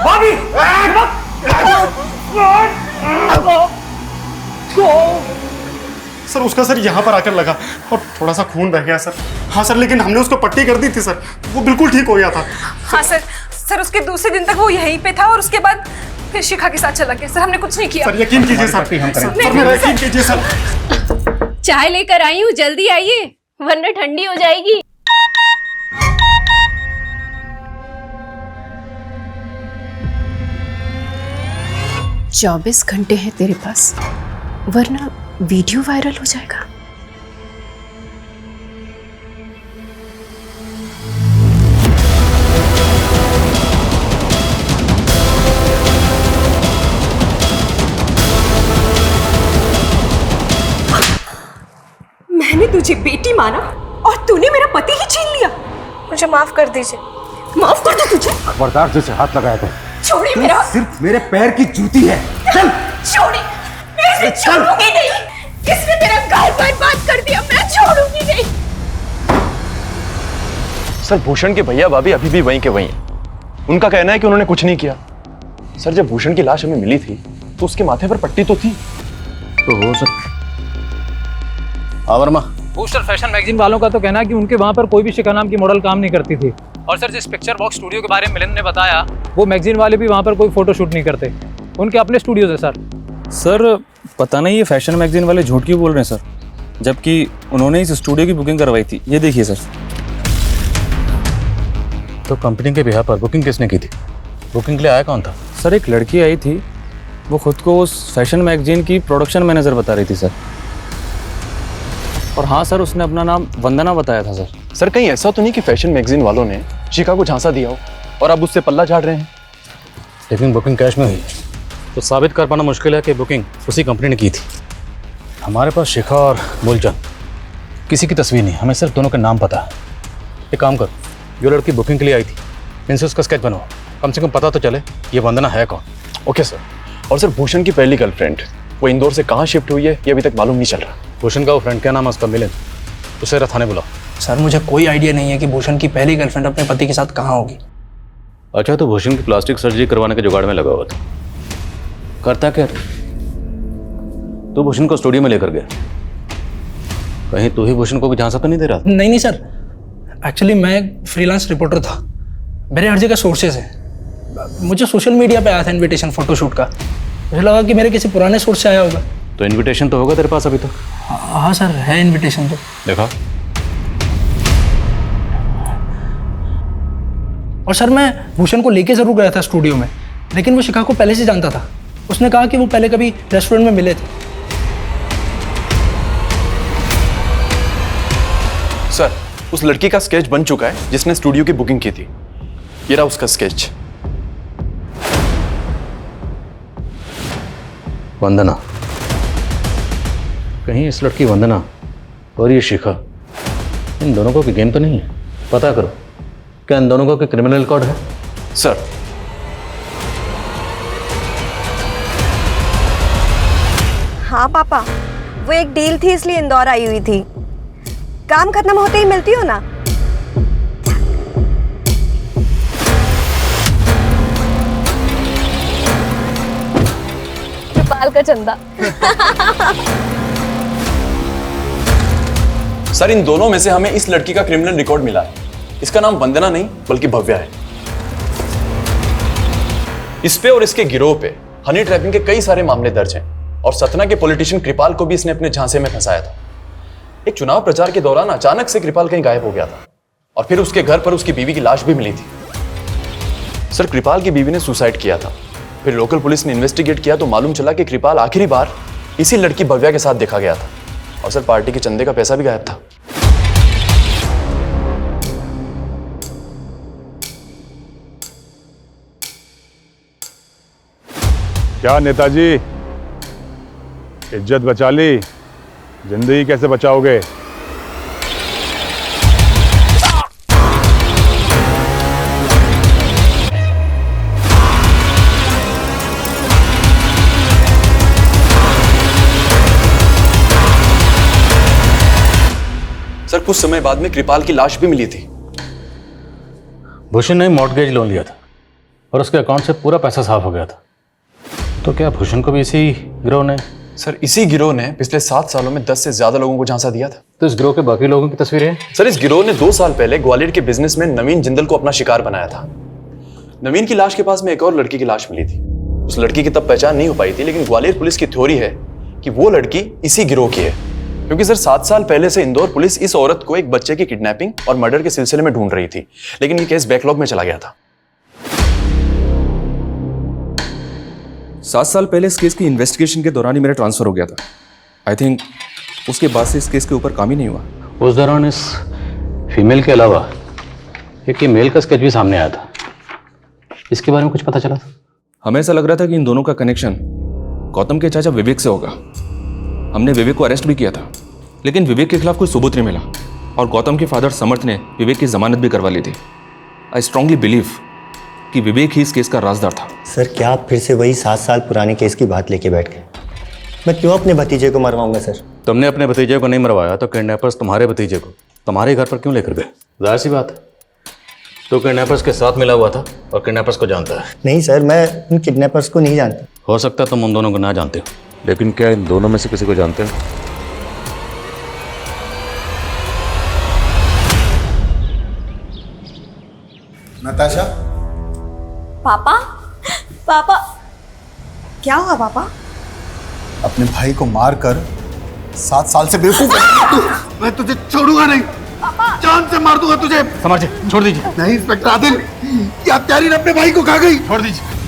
भाभी! सर, उसका सर यहाँ पर आकर लगा और थोड़ा सा खून बह गया सर। हाँ सर, लेकिन हमने उसको पट्टी कर दी थी सर, वो बिल्कुल ठीक हो गया था। हाँ सर। सर, उसके दूसरे दिन तक वो यहीं पे था और उसके बाद फिर शिखा के साथ चला गया। सर, हमने कुछ नहीं किया। सर, यकीन कीजिए सर। सर, मेरा यकीन कीजिए सर। चाय लेकर आई हूँ, जल्दी आइए वरना ठंडी हो जाएगी। चौबीस घंटे है तेरे पास, वरना वीडियो वायरल हो जाएगा। मैंने तुझे बेटी माना और तूने मेरा पति ही छीन लिया। मुझे माफ कर दीजिए। माफ कर दो तुझे। खबरदार जैसे हाथ लगाया तो छोड़िए मेरा। सिर्फ मेरे पैर की जूती है। चल छोड़िए, मैं इसे छोड़ूंगी नहीं। इसने मेरा घर बर्बाद कर दिया, मैं छोड़ूंगी नहीं। सर, भूषण के भैया भाभी अभी भी वहीं के वहीं हैं। उनका कहना है कि उन्होंने कुछ नहीं किया। सर, जब भूषण की लाश हमें मिली थी तो उसके माथे पर पट्टी तो थी। तो हो सकता। वर्मा, बूस्टर फैशन मैगजीन वालों का तो कहना है कि उनके वहाँ पर कोई भी शिखा नाम की मॉडल काम नहीं करती थी। और सर, जिस पिक्चर बॉक्स स्टूडियो के बारे में मिलन ने बताया, वो मैगजीन वाले भी वहाँ पर कोई फोटो शूट नहीं करते, उनके अपने स्टूडियोज है सर। सर पता नहीं ये फैशन मैगजीन वाले झूठ क्यों बोल रहे हैं सर, जबकि उन्होंने इस स्टूडियो की बुकिंग करवाई थी। ये देखिए सर। तो कंपनी के बिहार पर बुकिंग किसने की थी? बुकिंग के लिए आया कौन था? सर, एक लड़की आई थी, वो खुद को उस फैशन मैगजीन की प्रोडक्शन मैनेजर बता रही थी सर। और हाँ सर, उसने अपना नाम वंदना बताया था सर। सर, कहीं ऐसा तो नहीं कि फैशन मैगजीन वालों ने शिखा को झांसा दिया हो और अब उससे पल्ला झाड़ रहे हैं? लेकिन बुकिंग कैश में हुई तो साबित कर पाना मुश्किल है कि बुकिंग उसी कंपनी ने की थी। हमारे पास शिखा और मूलचंद किसी की तस्वीर नहीं, हमें सिर्फ दोनों के नाम पता है। एक काम कर, जो लड़की बुकिंग के लिए आई थी, इनसे उसका स्केच बनवाओ, कम से कम पता तो चले ये वंदना है कौन। Okay sir. और सर, भूषण की पहली गर्लफ्रेंड वो इंदौर से कहाँ शिफ्ट हुई है ये अभी तक मालूम नहीं चल रहा। भूषण का वो फ्रेंड, क्या नाम है उसका? मिलन। उसे थाने बुलाओ। सर, मुझे कोई आइडिया नहीं है कि भूषण की पहली गर्लफ्रेंड अपने पति के साथ कहाँ होगी। अच्छा, तो भूषण की प्लास्टिक सर्जरी करवाने के जुगाड़ में लगा हुआ था। करता क्या तो भूषण को स्टूडियो में लेकर गया, कहीं तू ही भूषण को भी झांसा तो नहीं दे रहा? नहीं सर, एक्चुअली मैं एक फ्रीलांस रिपोर्टर था, मेरे हर जगह सोर्सेज हैं। मुझे सोशल मीडिया पे आया था इनविटेशन फोटोशूट का, मुझे लगा कि मेरे किसी पुराने सोर्स से आया होगा। तो इनविटेशन तो होगा तेरे पास अभी तक? हाँ सर, है इनविटेशन तो। देखा। और सर, मैं भूषण को लेके जरूर गया था स्टूडियो में, लेकिन वो शिखा को पहले से जानता था। उसने कहा कि वो पहले कभी रेस्टोरेंट में मिले थे। सर, उस लड़की का स्केच बन चुका है जिसने स्टूडियो की बुकिंग की थी। ये रहा उसका स्केच। वंदना, कहीं इस लड़की वंदना और ये शिखा, इन दोनों को कोई गेम तो नहीं है? पता करो, क्या इन दोनों को कोई क्रिमिनल रिकॉर्ड है? सर, हाँ पापा, वो एक डील थी इसलिए इंदौर आई हुई थी। काम खत्म होते ही मिलती हो ना। बाल का चंदा। सर, इन दोनों में से हमें इस लड़की का क्रिमिनल रिकॉर्ड मिला है। इसका नाम वंदना नहीं बल्कि भव्या है। इस पे और इसके गिरोह पे हनी ट्रैपिंग के कई सारे मामले दर्ज हैं और सतना के पॉलिटिशियन कृपाल को भी इसने अपने झांसे में फंसाया था। एक चुनाव प्रचार के दौरान अचानक से कृपाल कहीं गायब हो गया था और फिर उसके घर पर उसकी बीवी की लाश भी मिली थी। सर, कृपाल की बीवी ने सुसाइड किया था। फिर लोकल पुलिस ने इन्वेस्टिगेट किया तो मालूम चला कि कृपाल आखिरी बार इसी लड़की भव्या के साथ देखा गया था और सर पार्टी के चंदे का पैसा भी गायब था। क्या नेताजी, इज्जत बचा ली, जिंदगी कैसे बचाओगे? सर, कुछ समय बाद में कृपाल की लाश भी मिली थी। भूषण ने मॉर्टगेज लोन लिया था और उसके अकाउंट से पूरा पैसा साफ हो गया था। तो क्या भूषण को भी इसी गिरोह ने? सर, इसी गिरोह ने पिछले 7 सालों में 10 से ज्यादा लोगों को झांसा दिया था। तो इस गिरोह के बाकी लोगों की तस्वीरें हैं? सर, इस गिरोह ने 2 साल पहले ग्वालियर के बिजनेसमैन नवीन जिंदल को अपना शिकार बनाया था। नवीन की लाश के पास में एक और लड़की की लाश मिली थी। उस लड़की की तब पहचान नहीं हो पाई थी, लेकिन ग्वालियर पुलिस की थ्योरी है कि वो लड़की इसी गिरोह की है, क्योंकि सर 7 साल पहले से इंदौर पुलिस इस औरत को एक बच्चे की किडनैपिंग और मर्डर के सिलसिले में ढूंढ रही थी, लेकिन ये केस बैकलॉग में चला गया था। 7 साल पहले इस केस की इन्वेस्टिगेशन के दौरान ही मेरा ट्रांसफर हो गया था। आई थिंक उसके बाद से इस केस के ऊपर काम ही नहीं हुआ। उस दौरान इस फीमेल के अलावा एक मेल का स्केच भी सामने आया था। इसके बारे में कुछ पता चला था? हमें ऐसा लग रहा था कि इन दोनों का कनेक्शन गौतम के चाचा विवेक से होगा। हमने विवेक को अरेस्ट भी किया था, लेकिन विवेक के खिलाफ कोई सबूत नहीं मिला और गौतम के फादर समर्थ ने विवेक की जमानत भी करवा ली थी। आई स्ट्रांगली बिलीव कि विवेक ही इस केस का राजदार था। सर, क्या आप फिर से वही 7 साल पुराने केस की बात लेके बैठ गए? मैं क्यों अपने भतीजे को मरवाऊंगा सर? तुमने अपने भतीजे को नहीं मरवाया तो किडनैपर्स तुम्हारे भतीजे को तुम्हारे घर पर क्यों लेकर गए? जाहिर सी बात है, तो किडनैपर्स के साथ मिला हुआ था और किडनैपर्स को जानता है। नहीं सर, मैं उन किडनैपर्स को नहीं जानता। हो सकता है तुम उन दोनों को ना जानते हो, लेकिन क्या इन दोनों में से किसी को जानते हो? नताशा, पापा, पापा, क्या हुआ पापा? अपने भाई को मारकर 7 साल से बेवकूफ। मैं तुझे छोड़ूंगा नहीं, जान से मार दूंगा तुझे। समझे, छोड़ दीजिए। नहीं इंस्पेक्टर आदिल, ये हत्यारी ने अपने भाई को खा गई। छोड़ दीजिए।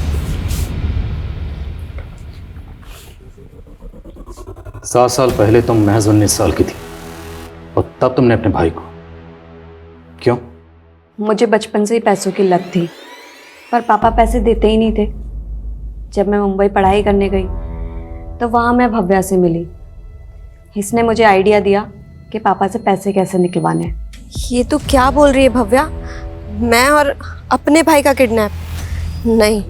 7 साल पहले तुम महज 19 साल की थी और तब तुमने अपने भाई को क्यों? मुझे बचपन से ही पैसों की लत थी, पर पापा पैसे देते ही नहीं थे। जब मैं मुंबई पढ़ाई करने गई तो वहाँ मैं भव्या से मिली। इसने मुझे आइडिया दिया कि पापा से पैसे कैसे निकलवाने। ये तो क्या बोल रही है भव्या? मैं और अपने भाई का किडनैप? नहीं,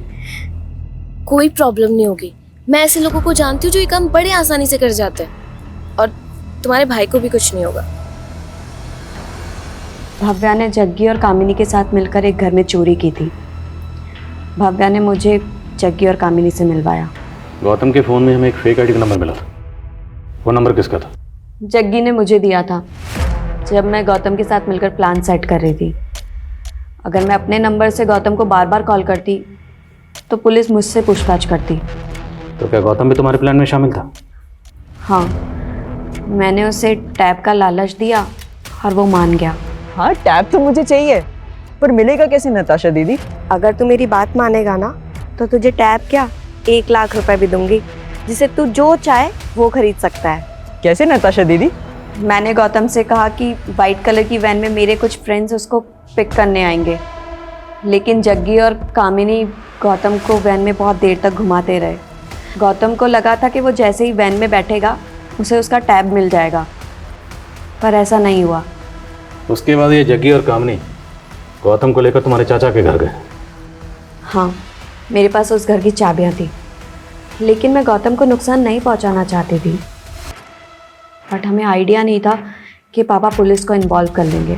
कोई प्रॉब्लम नहीं होगी। मैं ऐसे लोगों को जानती हूँ जो ये काम बड़े आसानी से कर जाते हैं, और तुम्हारे भाई को भी कुछ नहीं होगा। भव्या ने जग्गी और कामिनी के साथ मिलकर एक घर में चोरी की थी। भव्या ने मुझे जग्गी और कामिनी से मिलवाया। गौतम के फ़ोन में हमें एक फेक आईडी का नंबर मिला था। वो नंबर किसका था? जग्गी ने मुझे दिया था जब मैं गौतम के साथ मिलकर प्लान सेट कर रही थी। अगर मैं अपने नंबर से गौतम को बार बार कॉल करती तो पुलिस मुझसे पूछताछ करती। तो क्या गौतम भी तुम्हारे प्लान में शामिल था? हाँ, मैंने उसे टैब का लालच दिया और वो मान गया। हाँ, टैब तो मुझे चाहिए, पर मिलेगा कैसे नताशा दीदी? अगर तू मेरी बात मानेगा ना तो तुझे टैब क्या 1 लाख रुपए भी दूंगी, जिसे तू जो चाहे वो खरीद सकता है। कैसे नताशा दीदी? मैंने गौतम से कहा कि वाइट कलर की वैन में मेरे कुछ फ्रेंड्स उसको पिक करने आएंगे, लेकिन जग्गी और कामिनी गौतम को वैन में बहुत देर तक घुमाते रहे। गौतम को लगा था कि वो जैसे ही वैन में बैठेगा उसे उसका टैब मिल जाएगा, पर ऐसा नहीं हुआ। उसके बाद ये जग्गी और कामनी गौतम को लेकर तुम्हारे चाचा के घर गए। हाँ, मेरे पास उस घर की चाबियाँ थी, लेकिन मैं गौतम को नुकसान नहीं पहुंचाना चाहती थी। बट हमें आइडिया नहीं था कि पापा पुलिस को इन्वॉल्व कर लेंगे।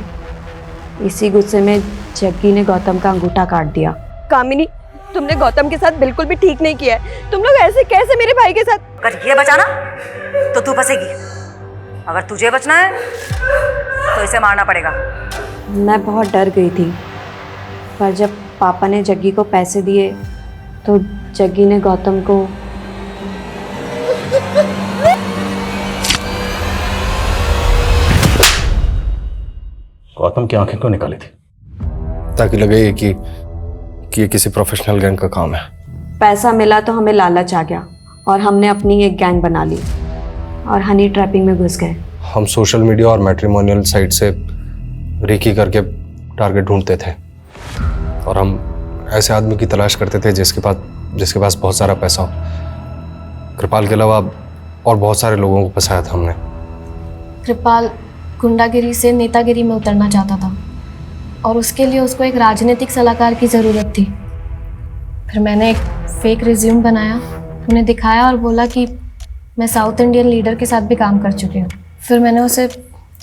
इसी गुस्से में जग्गी ने गौतम का अंगूठा काट दिया। कामिनी, तुमने गौतम के साथ बिल्कुल भी ठीक नहीं किया है। तुम लोग ऐसे कैसे मेरे भाई के साथ? अगर ये बचाना तो तू बचेगी, अगर तुझे बचना है तो इसे मारना पड़ेगा। मैं बहुत डर गई थी, पर जब पापा ने जग्गी को पैसे दिए तो जग्गी ने गौतम को गौतम की आंखें क्यों निकाली थी? ताकि लगे कि ये किसी प्रोफेशनल गैंग का काम है। पैसा मिला तो हमें लालच आ गया और हमने अपनी एक गैंग बना ली और हनी ट्रैपिंग में घुस गए। हम सोशल मीडिया और मैट्रिमोनियल साइट से रेकी करके टारगेट ढूंढते थे और हम ऐसे आदमी की तलाश करते थे जिसके पास बहुत सारा पैसा हो। कृपाल के अलावा और बहुत सारे लोगों को फंसाया था हमने। कृपाल गुंडागिरी से नेतागिरी में उतरना चाहता था और उसके लिए उसको एक राजनीतिक सलाहकार की ज़रूरत थी। फिर मैंने एक फेक रिज्यूम बनाया, उन्हें दिखाया और बोला कि मैं साउथ इंडियन लीडर के साथ भी काम कर चुकी हूँ। फिर मैंने उसे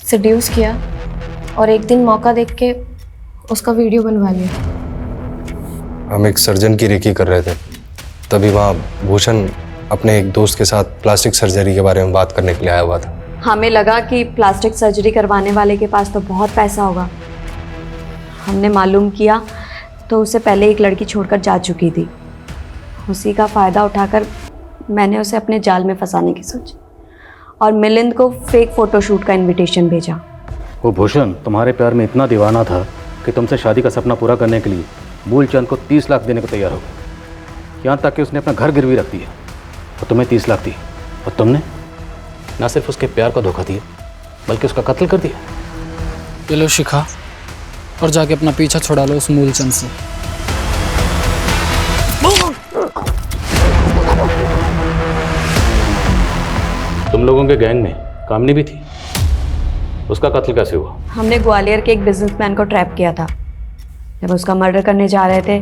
सेड्यूस किया और एक दिन मौका देख के उसका वीडियो बनवा लिया। हम एक सर्जन की रेकी कर रहे थे, तभी वहाँ भूषण अपने एक दोस्त के साथ प्लास्टिक सर्जरी के बारे में बात करने के लिए आया हुआ था। हमें लगा कि प्लास्टिक सर्जरी करवाने वाले के पास तो बहुत पैसा होगा। हमने मालूम किया तो उसे पहले एक लड़की छोड़कर जा चुकी थी। उसी का फ़ायदा उठाकर मैंने उसे अपने जाल में फंसाने की सोची और मिलिंद को फेक फ़ोटोशूट का इनविटेशन भेजा। वो भूषण तुम्हारे प्यार में इतना दीवाना था कि तुमसे शादी का सपना पूरा करने के लिए मूलचंद को 30 लाख देने को तैयार हो गया। यहाँ तक कि उसने अपना घर गिरवी रख दिया और तुम्हें 30 लाख दिए, और तुमने ना सिर्फ उसके प्यार को धोखा दिया बल्कि उसका कत्ल कर दिया। ये लो शिखा, और जाके अपना पीछा छुड़ा लो उस मूलचंद से। तुम लोगों के गैंग में कामनी भी थी, उसका कत्ल कैसे हुआ? हमने ग्वालियर के एक बिजनेसमैन को ट्रैप किया था। जब उसका मर्डर करने जा रहे थे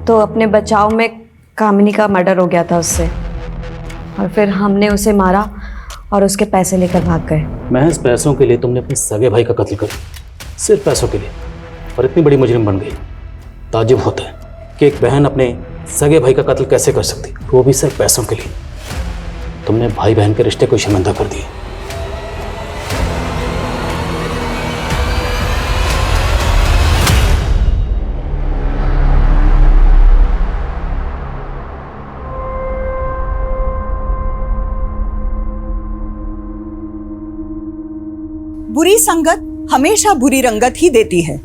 तो अपने बचाव में कामिनी का मर्डर हो गया था उससे, और फिर हमने उसे मारा और उसके पैसे लेकर भाग गए। महज पैसों के लिए तुमने अपने सगे भाई का कत्ल कर, सिर्फ पैसों के लिए, और इतनी बड़ी मुजरिम बन गई। ताज्जुब होता है कि एक बहन अपने सगे भाई का कत्ल कैसे कर सकती, वो भी सिर्फ पैसों के लिए। तुमने भाई बहन के रिश्ते को शर्मिंदा कर दिया। बुरी संगत हमेशा बुरी रंगत ही देती है।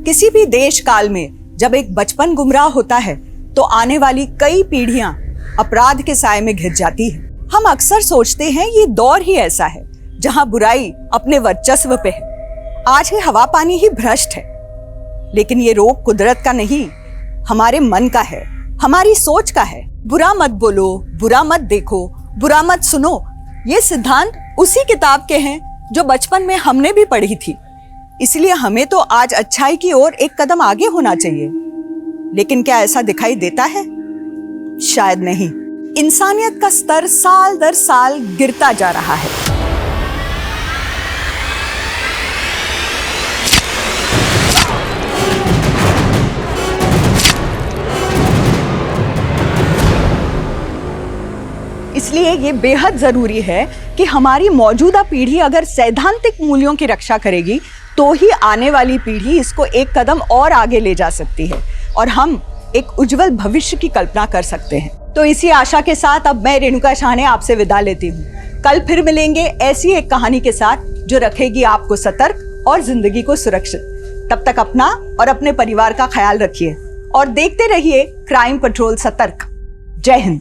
किसी भी देश काल में जब एक बचपन गुमराह होता है तो आने वाली कई पीढ़ियां अपराध के साए में घिर जाती है। हम अक्सर सोचते हैं ये दौर ही ऐसा है जहां बुराई अपने वर्चस्व पे है। आज ये हवा पानी ही भ्रष्ट है, लेकिन ये रोग कुदरत का नहीं, हमारे मन का है, हमारी सोच का है। बुरा मत बोलो, बुरा मत देखो, बुरा मत सुनो, ये सिद्धांत उसी किताब के हैं जो बचपन में हमने भी पढ़ी थी। इसलिए हमें तो आज अच्छाई की ओर एक कदम आगे होना चाहिए। लेकिन क्या ऐसा दिखाई देता है? शायद नहीं। इंसानियत का स्तर साल दर साल गिरता जा रहा है। इसलिए ये बेहद जरूरी है कि हमारी मौजूदा पीढ़ी अगर सैद्धांतिक मूल्यों की रक्षा करेगी तो ही आने वाली पीढ़ी इसको एक कदम और आगे ले जा सकती है और हम एक उज्जवल भविष्य की कल्पना कर सकते हैं। तो इसी आशा के साथ अब मैं रेणुका शाहने आपसे विदा लेती हूँ। कल फिर मिलेंगे ऐसी एक कहानी के साथ जो रखेगी आपको सतर्क और जिंदगी को सुरक्षित। तब तक अपना और अपने परिवार का ख्याल रखिए और देखते रहिए क्राइम पेट्रोल सतर्क। जय हिंद।